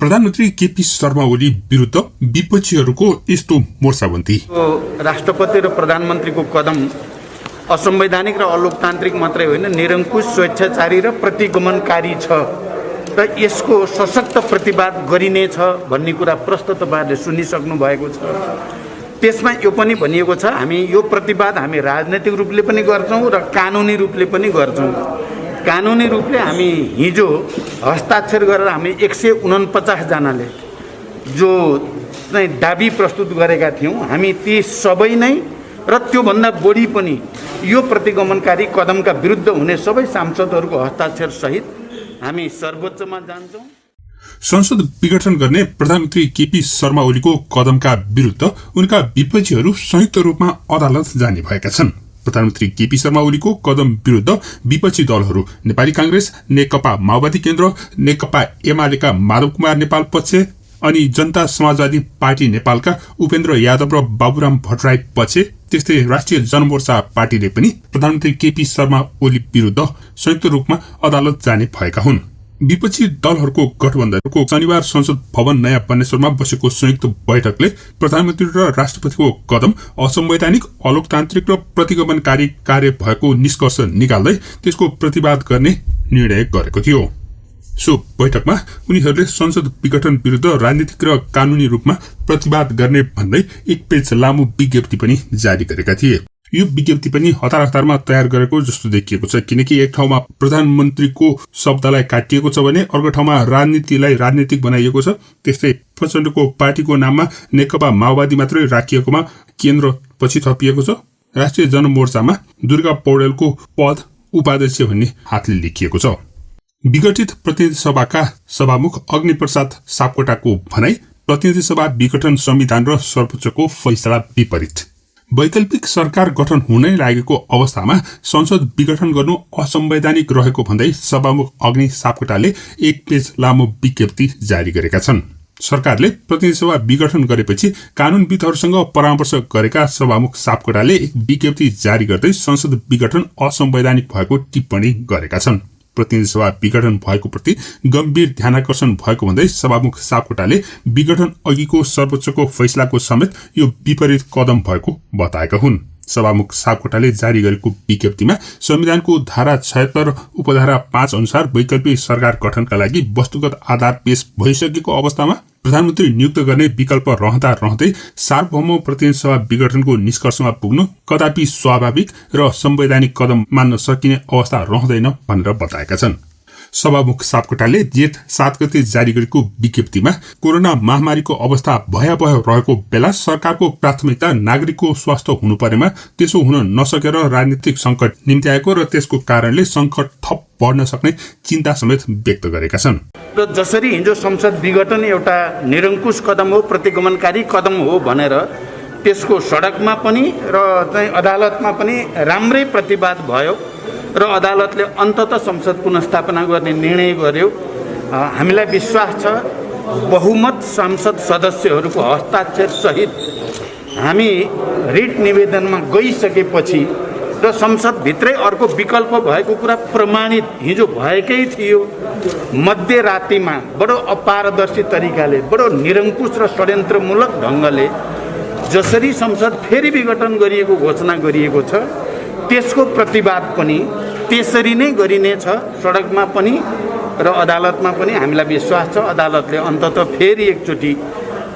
प्रधानमन्त्री केपी शर्मा ओली विरुद्ध विपक्षीहरूको यस्तो मोर्चाबन्दी। राष्ट्रपति र प्रधानमन्त्रीको कदम असंवैधानिक र अलोकतान्त्रिक मात्रै होइन, निरङ्कुश, स्वेच्छाचारी र प्रतिगमनकारी छ र यसको सशक्त प्रतिवाद गरिनेछ भन्ने कुरा प्रश्न तपाईहरुले सुनिसक्नु भएको छ। त्यसमा यो पनि भनिएको छ, हामी यो प्रतिवाद हामी राजनैतिक रूपले पनि गर्छौं र कानुनी रूपले पनि गर्छौं। कानुनी रूपले हामी हिजो हस्ताक्षर गरेर हामी 149 जनाले जो चाहिँ दाबी प्रस्तुत गरेका थियौं, हामी ती सबै नै र त्योभन्दा बढी पनि यो प्रतिगमनकारी कदमका विरुद्ध हुने सबै सांसदहरूको हस्ताक्षर सहित हामी सर्वोच्चमा जान्छौं। संसद विघटन गर्ने प्रधानमन्त्री केपी शर्मा ओलीको कदमका विरुद्ध उनका विपक्षीहरू संयुक्त रूपमा अदालत जाने भएका छन्। प्रधानमन्त्री केपी शर्मा ओलीको कदम विरुद्ध विपक्षी दलहरू नेपाली कांग्रेस, नेकपा माओवादी केन्द्र, नेकपा एमालेका माधव कुमार नेपाल पक्ष अनि जनता समाजवादी पार्टी नेपालका उपेन्द्र यादव र बाबुराम भट्टराई पक्ष, त्यस्तै राष्ट्रिय जनमोर्चा पार्टीले पनि प्रधानमन्त्री केपी शर्मा ओली विरुद्ध संयुक्त रूपमा अदालत जाने भएका हुन्। विपक्षी दलहरूको गठबन्धनको शनिबार संसद भवन नयाँ बनेश्वरमा बसेको संयुक्त बैठकले प्रधानमन्त्री र राष्ट्रपतिको कदम असंवैधानिक, अलोकतान्त्रिक र प्रतिगमनकारी कार्य भएको निष्कर्ष निकाल्दै त्यसको प्रतिवाद गर्ने निर्णय गरेको थियो। सो बैठकमा उनीहरूले संसद विघटन विरुद्ध राजनीतिक र कानूनी रूपमा प्रतिवाद गर्ने भन्दै एक पेज लामो विज्ञप्ति पनि जारी गरेका थिए। यो विज्ञप्ति पनि हतारमा तयार गरेको जस्तो देखिएको छ, किनकि एक ठाउँमा प्रधानमन्त्रीको शब्दलाई काटिएको छ भने अर्को ठाउँमा राजनीतिलाई राजनीतिक बनाइएको छ। त्यस्तै प्रचण्डको पार्टीको नाममा नेकपा माओवादी मात्रै राखिएकोमा केन्द्र पछि थपिएको छ। राष्ट्रिय जनमोर्चामा दुर्गा पौडेलको पद उपाध्यक्ष भन्ने हातले लेखिएको छ। विघटित प्रतिनिधि सभाका सभामुख अग्निप्रसाद सापकोटाको भनाई, प्रतिनिधि सभा विघटन संविधान र सर्वोच्चको फैसला विपरीत। वैकल्पिक सरकार गठन हुनै लागेको अवस्थामा संसद विघटन गर्नु असंवैधानिक रहेको भन्दै सभामुख अग्नि सापकोटाले एक पेज लामो विज्ञप्ति जारी गरेका छन्। सरकारले प्रतिनिधि सभा विघटन गरेपछि कानूनविदहरूसँग परामर्श गरेका सभामुख सापकोटाले एक विज्ञप्ति जारी गर्दै संसद विघटन असंवैधानिक भएको टिप्पणी गरेका छन्। प्रतिनिधि सभा विघटन भएको प्रति गम्भीर ध्यानाकर्षण भएको भन्दै सभामुख सापकोटाले विघटन अघिको सर्वोच्चको फैसलाको समेत यो विपरीत कदम भएको बताएका हुन्। सभामुख सापकोटाले जारी गरेको विज्ञप्तिमा संविधानको धारा 76 उपधारा 5 अनुसार वैकल्पिक सरकार गठनका लागि वस्तुगत आधार पेश भइसकेको अवस्थामा प्रधानमन्त्री नियुक्त गर्ने विकल्प रहँदै सार्वभौम प्रतिनिधि सभा विघटनको निष्कर्षमा पुग्नु कदापि स्वाभाविक र संवैधानिक कदम मान्न सकिने अवस्था रहँदैन भनेर बताएका छन्। सभामुख सापकोटाले जेठ 7 गते जारी गरेको विज्ञप्तिमा कोरोना महामारीको अवस्था भयावह रहेको बेला सरकारको प्राथमिकता नागरिकको स्वास्थ्य हुनुपर्नेमा त्यसो हुन नसकेर राजनीतिक संकट निम्त्याएको र त्यसको कारणले संकट थप बढ्न सक्ने चिन्ता समेत व्यक्त गरेका छन्। र जसरी हिजो संसद विघटन एउटा निरङ्कुश कदम हो, प्रतिगमनकारी कदम हो भनेर त्यसको सडकमा पनि र चाहिँ अदालतमा पनि राम्रै प्रतिवाद भयो र अदालतले अन्ततः संसद पुनर्स्थापना गर्ने निर्णय गर्यो। हामीलाई विश्वास छ बहुमत सांसद सदस्यहरूको हस्ताक्षर सहित हामी रिट निवेदनमा गइसकेपछि र संसदभित्रै अर्को विकल्प भएको कुरा प्रमाणित हिजो भएकै थियो। मध्यरातिमा बडो अपारदर्शी तरिकाले, बडो निरङ्कुश र षड्यन्त्रमूलक ढङ्गले जसरी संसद फेरि विघटन गरिएको घोषणा गरिएको छ, त्यसको प्रतिवाद पनि त्यसरी नै गरिनेछ। सडकमा पनि र अदालतमा पनि हामीलाई विश्वास छ अदालतले अन्ततः फेरि एकचोटि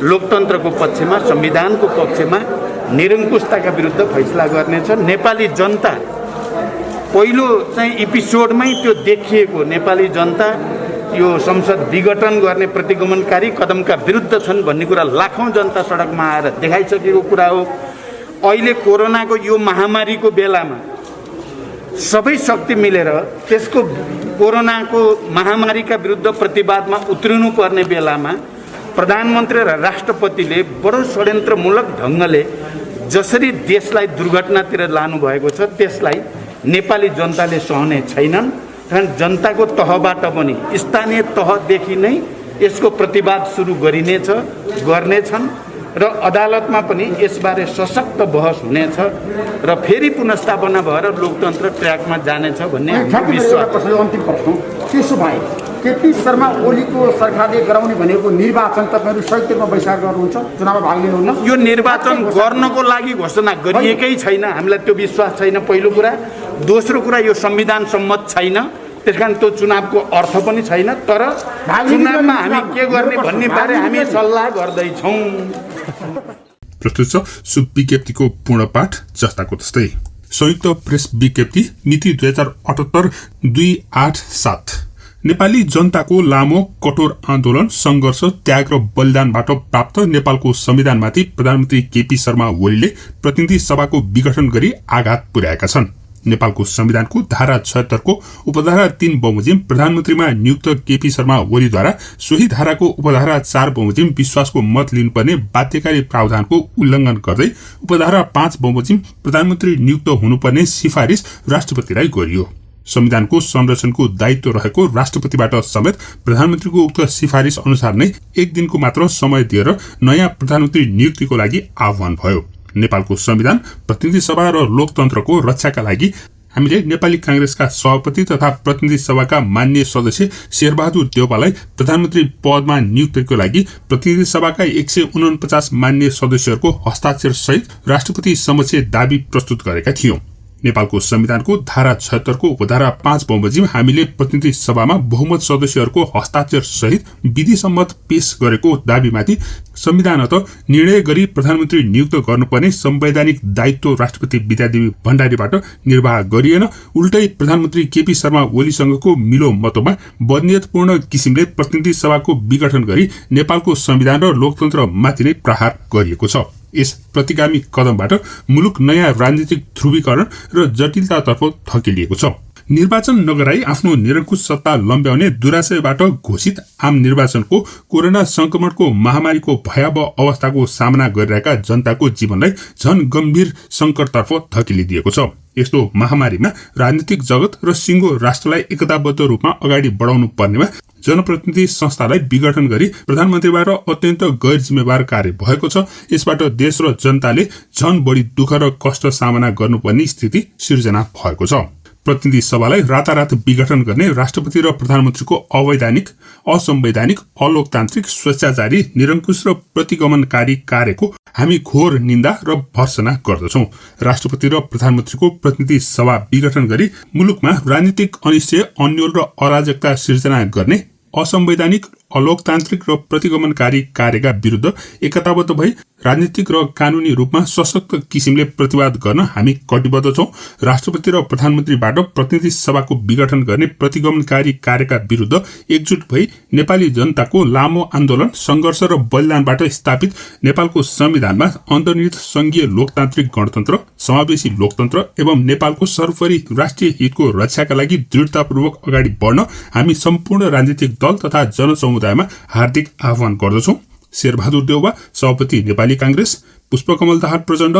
लोकतन्त्रको पक्षमा, संविधानको पक्षमा, निरङ्कुशताका विरुद्ध फैसला गर्नेछ। नेपाली जनता पहिलो चाहिँ एपिसोडमै त्यो देखिएको, नेपाली जनता यो संसद विघटन गर्ने प्रतिगमनकारी कदमका विरुद्ध छन् भन्ने कुरा लाखौं जनता सडकमा आएर देखाइसकेको कुरा हो। अहिले कोरोनाको यो महामारीको बेलामा सबै शक्ति मिलेर त्यसको कोरोनाको महामारीका विरुद्ध प्रतिवादमा उत्रिनु पर्ने बेलामा प्रधानमन्त्री र राष्ट्रपतिले बडो षड्यन्त्रमूलक ढङ्गले जसरी देशलाई दुर्घटनातिर लानुभएको छ त्यसलाई नेपाली जनताले सहने छैनन्। कारण जनताको तहबाट पनि, स्थानीय तहदेखि नै यसको प्रतिवाद सुरु गरिनेछ, गर्नेछन् र अदालतमा पनि यसबारे सशक्त बहस हुनेछ र फेरि पुनर्स्थापना भएर लोकतन्त्र ट्र्याकमा जानेछ भन्ने हाम्रो विश्वास। अन्तिम प्रश्न, त्यसो भए केपी शर्मा ओलीको सरकारले गराउने भनेको निर्वाचन तपाईँहरू 70 वैशाख गर्नुहुन्छ, चुनावमा भाग लिनुहुन्न? यो निर्वाचन गर्नको लागि घोषणा गरिएकै छैन, हामीलाई त्यो विश्वास छैन पहिलो कुरा। दोस्रो कुरा, यो संविधान सम्मत छैन, त्यसकारण त्यो चुनावको अर्थ पनि छैन। तर चुनावमा हामी के गर्ने भन्ने बारे हामी सल्लाह गर्दैछौँ। प्रस्तुत छ सो विज्ञप्तिको पूर्ण पाठ जस्ताको तस्तै। संयुक्त प्रेस विज्ञप्ति मिति 2078-287। नेपाली जनताको लामो कठोर आन्दोलन, संघर्ष, त्याग र बलिदानबाट प्राप्त नेपालको संविधानमाथि प्रधानमन्त्री केपी शर्मा ओलीले प्रतिनिधि सभाको विघटन गरी आघात पुर्याएका छन्। नेपालको संविधानको धारा 76 को उपधारा 3 बमोजिम प्रधानमन्त्रीमा नियुक्त केपी शर्मा ओलीद्वारा सोही धाराको उपधारा 4 बमोजिम विश्वासको मत लिनुपर्ने बाध्यकारी प्रावधानको उल्लंघन गर्दै उपधारा 5 बमोजिम प्रधानमन्त्री नियुक्त हुनुपर्ने सिफारिस राष्ट्रपतिलाई गरियो। संविधानको संरक्षणको दायित्व रहेको राष्ट्रपतिबाट समेत प्रधानमन्त्रीको उक्त सिफारिस अनुसार नै 1 दिनको मात्र समय दिएर नयाँ प्रधानमन्त्री नियुक्तिको लागि आह्वान भयो। नेपालको संविधान, प्रतिनिधि सभा र लोकतन्त्रको रक्षाका लागि हामीले नेपाली कांग्रेसका सभापति तथा प्रतिनिधि सभाका मान्य सदस्य शेरबहादुर देउपालाई प्रधानमन्त्री पदमा नियुक्तिको लागि प्रतिनिधि सभाका 149 मान्य सदस्यहरूको हस्ताक्षर सहित राष्ट्रपति समक्ष दाबी प्रस्तुत गरेका थियौं। नेपालको संविधानको धारा 76 को उपधारा 5 बमोजिम हामीले प्रतिनिधि सभामा बहुमत सदस्यहरूको हस्ताक्षर सहित विधिसम्मत पेश गरेको दाबीमाथि संविधानत निर्णय गरी प्रधानमन्त्री नियुक्त गर्नुपर्ने संवैधानिक दायित्व राष्ट्रपति विद्यादेवी भण्डारीबाट निर्वाह गरिएन। उल्टै प्रधानमन्त्री केपी शर्मा ओलीसँगको मिलो मतोमा बदनियतपूर्ण किसिमले प्रतिनिधि सभाको विघटन गरी नेपालको संविधान र लोकतन्त्रमाथि नै प्रहार गरिएको छ। यस प्रतिगामी कदमबाट मुलुक नयाँ राजनीतिक ध्रुवीकरण र जटिलतातर्फ धकेलिएको छ। निर्वाचन नगराई आफ्नो निरङ्कुश सत्ता लम्ब्याउने दुराशयबाट घोषित आम निर्वाचनको कोरोना संक्रमणको महामारीको भयावह अवस्थाको सामना गरिरहेका जनताको जीवनलाई झन गम्भीर संकटतर्फ धकेलिदिएको छ। यस्तो महामारीमा राजनीतिक जगत र सिंगो राष्ट्रलाई एकताबद्ध रूपमा अगाडि बढाउनु पर्नेमा जनप्रतिनिधि संस्थालाई विघटन गरी प्रधानमन्त्रीबाट अत्यन्त गैर जिम्मेवार कार्य भएको छ। यसबाट देश र जनताले झन बढी दुःख र कष्ट सामना गर्नुपर्ने स्थिति सिर्जना भएको छ। प्रतिनिधि सभालाई रातारात विघटन गर्ने राष्ट्रपति र प्रधानमन्त्रीको अवैधानिक, असंवैधानिक, अलोकतान्त्रिक, स्वेच्छाचारी, निरङ्कुश र प्रतिगमनकारी कार्यको हामी घोर निन्दा र भर्त्सना गर्दछौं। राष्ट्रपति र प्रधानमन्त्रीको प्रतिनिधि सभा विघटन गरी मुलुकमा राजनीतिक अनिश्चय, अन्यल र अराजकता सिर्जना गर्ने असंवैधानिक, अलोकतान्त्रिक र प्रतिगमनकारी कार्यका विरुद्ध एकताबद्ध भई राजनीतिक र कानूनी रूपमा सशक्त किसिमले प्रतिवाद गर्न हामी कटिबद्ध छौं। राष्ट्रपति र प्रधानमन्त्रीबाट प्रतिनिधि सभाको विघटन गर्ने प्रतिगमनकारी कार्यका विरुद्ध एकजुट भई नेपाली जनताको लामो आन्दोलन, संघर्ष र बलिदानबाट स्थापित नेपालको संविधानमा अन्तर्निहित संघीय लोकतान्त्रिक गणतन्त्र, समावेशी लोकतन्त्र एवं नेपालको सर्वोपरि राष्ट्रिय हितको रक्षाका लागि दृढतापूर्वक अगाडि बढ्न हामी सम्पूर्ण राजनीतिक दल तथा जनसमुदायमा हार्दिक आह्वान गर्दछौं। शेरबहादुर देउवा, सभापति नेपाली कांग्रेस, पुष्पकमल दाहाल प्रचण्ड,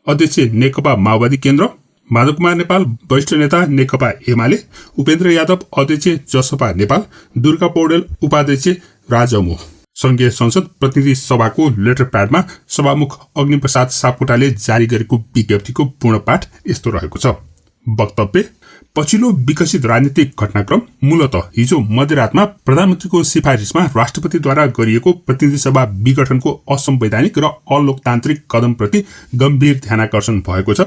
अध्यक्ष नेकपा माओवादी केन्द्र, माधव कुमार नेपाल, वरिष्ठ नेता नेकपा एमाले, उपेन्द्र यादव, अध्यक्ष जसपा नेपाल, दुर्गा पौडेल, उपाध्यक्ष राजमो। संघीय संसद प्रतिनिधि सभाको लेटर प्याडमा सभामुख अग्निप्रसाद सापकोटाले जारी गरेको विज्ञप्तिको पूर्ण पाठ यस्तो रहेको छ। वक्तव्य: पछिल्लो विकसित राजनीतिक घटनाक्रम मूलत हिजो मध्यरातमा प्रधानमन्त्रीको सिफारिसमा राष्ट्रपतिद्वारा गरिएको प्रतिनिधि सभा विघटनको असंवैधानिक र अलोकतान्त्रिक कदमप्रति गम्भीर ध्यानाकर्षण भएको छ।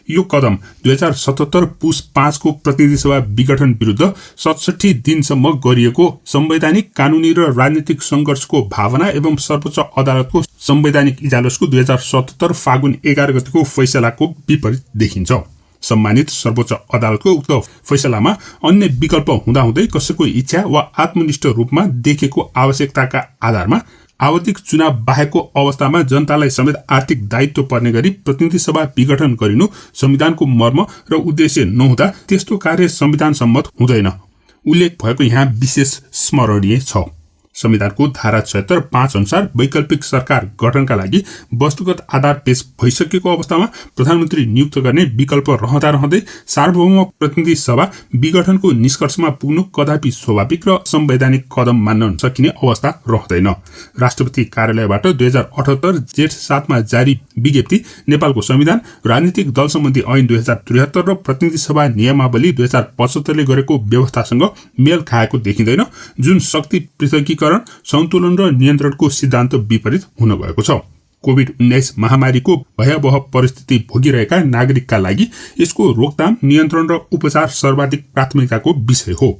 यो कदम 2077 पुस 5 को प्रतिनिधि सभा विघटन विरुद्ध 67 दिनसम्म गरिएको संवैधानिक, कानूनी र राजनीतिक संघर्षको भावना एवं सर्वोच्च अदालतको संवैधानिक इजलासको 2077 फागुन 11 गतिको फैसलाको विपरीत देखिन्छ। सम्मानित सर्वोच्च अदालतको उक्त फैसलामा अन्य विकल्प हुँदाहुँदै कसैको इच्छा वा आत्मनिष्ठ रूपमा देखेको आवश्यकताका आधारमा आवधिक चुनाव बाहेकको अवस्थामा जनतालाई समेत आर्थिक दायित्व पर्ने गरी प्रतिनिधि सभा विघटन गरिनु संविधानको मर्म र उद्देश्य नहुँदा त्यस्तो कार्य संविधान सम्मत हुँदैन। उल्लेख भएको यहाँ विशेष स्मरणीय छ। संविधानको धारा 76 5 अनुसार वैकल्पिक सरकार गठनका लागि वस्तुगत आधार पेश भइसकेको अवस्थामा प्रधानमन्त्री नियुक्त गर्ने विकल्प रहँदै सार्वभौम प्रतिनिधि सभा विघटनको निष्कर्षमा पुग्नु कदापि स्वाभाविक र संवैधानिक कदम मान्न सकिने अवस्था रहँदैन। राष्ट्रपति कार्यालयबाट 2078 जेठ 7 मा जारी विज्ञप्ति नेपालको संविधान, राजनीतिक दल सम्बन्धी ऐन 2073 र प्रतिनिधि सभा नियमावली 2075 ले गरेको व्यवस्थासँग मेल खाएको देखिँदैन, जुन शक्ति पृथकीकरण, सन्तुलन र नियन्त्रणको सिद्धान्त विपरीत हुन गएको छ। कोभिड-19 महामारीको भयावह परिस्थिति भोगिरहेका नागरिकका लागि यसको रोकथाम, नियन्त्रण र उपचार सर्वाधिक प्राथमिकताको विषय हो।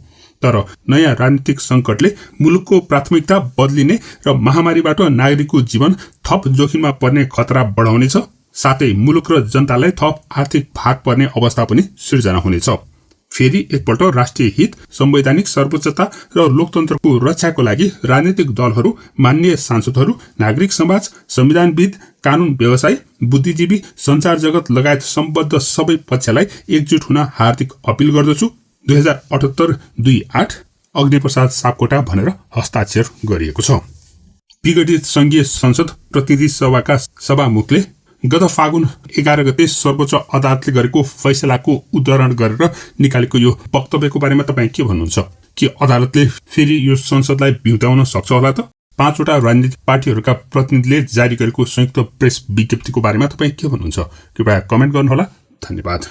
तर नयाँ राजनीतिक संकटले मुलुकको प्राथमिकता बदलिने र महामारीबाट नागरिकको जीवन थप जोखिममा पर्ने खतरा बढाउनेछ, साथै मुलुक र जनतालाई थप आर्थिक भार पर्ने अवस्था पनि सिर्जना हुनेछ। फेरि एकपल्ट राष्ट्रिय हित, संवैधानिक सर्वोच्चता र लोकतन्त्रको रक्षाको लागि राजनीतिक दलहरू, माननीय सांसदहरू, नागरिक समाज, संविधानविद, कानून व्यवसायी, बुद्धिजीवी, संचार जगत लगायत सम्बद्ध सबै पक्षलाई एकजुट हुन हार्दिक अपील गर्दछु। 2078-28 अग्निप्रसाद सापकोटा भनेर हस्ताक्षर गरिएको छ। विघटित संघीय संसद प्रतिनिधि सभाका सभामुखले गत फागुन 11 गते सर्वोच्च अदालतले गरेको फैसलाको उद्धरण गरेर निकालेको यो वक्तव्यको बारेमा तपाईँ के भन्नुहुन्छ? के अदालतले फेरि यो संसदलाई बिउताउन सक्छ होला त? 5 वटा राजनीतिक पार्टीहरूका प्रतिनिधिले जारी गरेको संयुक्त प्रेस विज्ञप्तिको बारेमा तपाईँ के भन्नुहुन्छ? कृपया कमेन्ट गर्नुहोला। धन्यवाद।